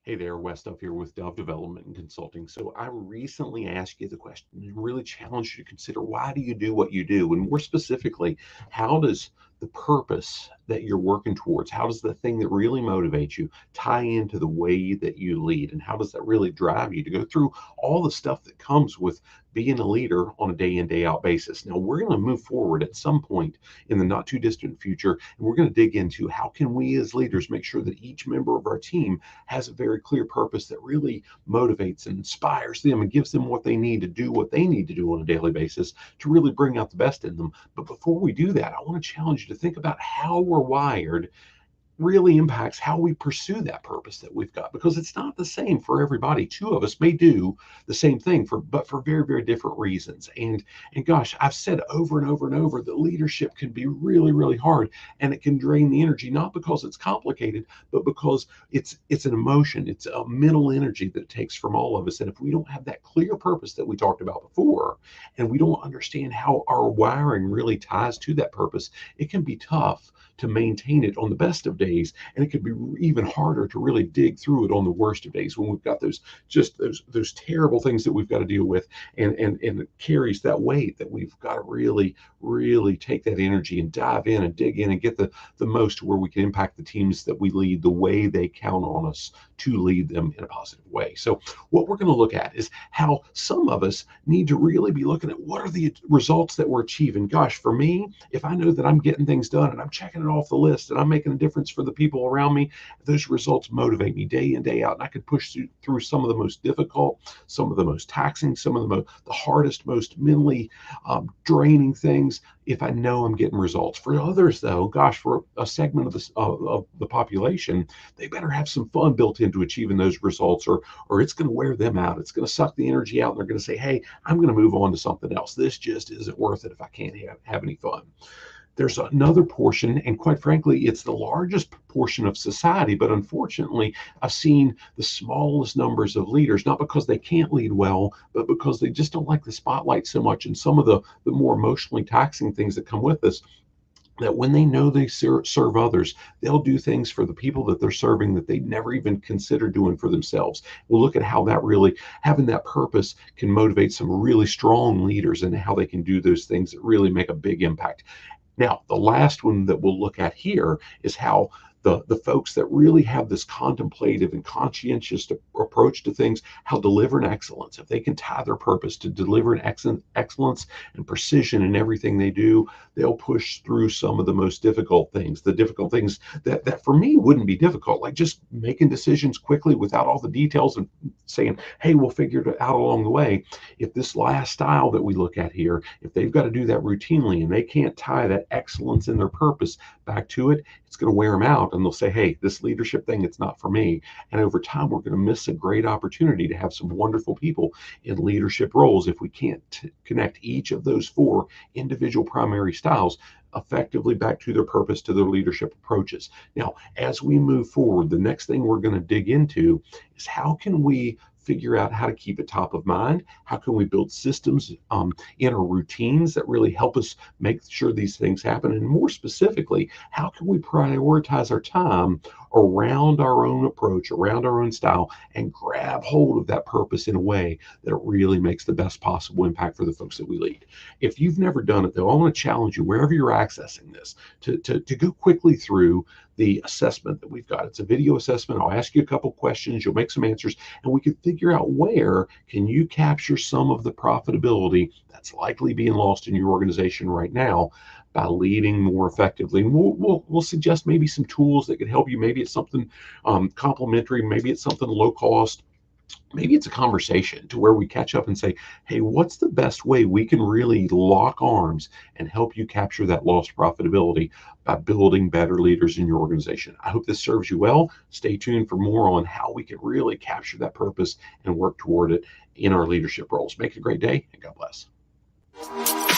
Hey there, West up here with Dove Development and Consulting. So I recently asked you the question and really challenged you to consider, why do you do what you do? And more specifically, how does the purpose that you're working towards, how does the thing that really motivates you tie into the way that you lead? And how does that really drive you to go through all the stuff that comes with being a leader on a day in, day out basis? Now, we're going to move forward at some point in the not too distant future, and we're going to dig into how can we as leaders make sure that each member of our team has a very clear purpose that really motivates and inspires them and gives them what they need to do what they need to do on a daily basis to really bring out the best in them. But before we do that, I want to challenge you to think about how we're wired really impacts how we pursue that purpose that we've got, because it's not the same for everybody. Two of us may do the same thing but for very, very different reasons. And gosh, I've said over and over and over that leadership can be really, really hard, and it can drain the energy, not because it's complicated, but because it's an emotion, it's a mental energy that it takes from all of us. And if we don't have that clear purpose that we talked about before, and we don't understand how our wiring really ties to that purpose, it can be tough to maintain it on the best of days, and it could be even harder to really dig through it on the worst of days when we've got those terrible things that we've got to deal with, and it carries that weight that we've got to really take that energy and dive in and dig in and get the most, where we can impact the teams that we lead the way they count on us to lead them in a positive way. So what we're going to look at is how some of us need to really be looking at what are the results that we're achieving. Gosh, for me, if I know that I'm getting things done and I'm checking it off the list and I'm making a difference for the people around me, those results motivate me day in, day out. And I could push through some of the most difficult, some of the most taxing, some of the hardest, most mentally draining things if I know I'm getting results. For others, though, gosh, for a segment of the population, they better have some fun built into achieving those results, or it's going to wear them out. It's going to suck the energy out, and they're going to say, hey, I'm going to move on to something else. This just isn't worth it if I can't have any fun. There's another portion, and quite frankly, it's the largest portion of society, but unfortunately, I've seen the smallest numbers of leaders, not because they can't lead well, but because they just don't like the spotlight so much, and some of the more emotionally taxing things that come with this, that when they know they serve others, they'll do things for the people that they're serving that they never even consider doing for themselves. We'll look at how that really, having that purpose, can motivate some really strong leaders and how they can do those things that really make a big impact. Now, the last one that we'll look at here is how the folks that really have this contemplative and conscientious approach to things, how delivering excellence, if they can tie their purpose to delivering excellence and precision in everything they do, they'll push through some of the most difficult things, the difficult things that for me wouldn't be difficult, like just making decisions quickly without all the details and saying, hey, we'll figure it out along the way. If this last style that we look at here, if they've got to do that routinely and they can't tie that excellence in their purpose back to it, it's going to wear them out, and they'll say, hey, this leadership thing, it's not for me. And over time, we're going to miss a great opportunity to have some wonderful people in leadership roles if we can't connect each of those four individual primary styles effectively back to their purpose, to their leadership approaches. Now, as we move forward, the next thing we're going to dig into is how can we figure out how to keep it top of mind? How can we build systems in our routines that really help us make sure these things happen? And more specifically, how can we prioritize our time around our own approach, around our own style, and grab hold of that purpose in a way that it really makes the best possible impact for the folks that we lead? If you've never done it, though, I want to challenge you, wherever you're accessing this, to go quickly through the assessment that we've got. It's a video assessment. I'll ask you a couple questions, you'll make some answers, and we can figure out where can you capture some of the profitability that's likely being lost in your organization right now by leading more effectively. And we'll suggest maybe some tools that could help you. Maybe it's something complimentary, maybe it's something low cost. Maybe it's a conversation to where we catch up and say, hey, what's the best way we can really lock arms and help you capture that lost profitability by building better leaders in your organization? I hope this serves you well. Stay tuned for more on how we can really capture that purpose and work toward it in our leadership roles. Make it a great day, and God bless.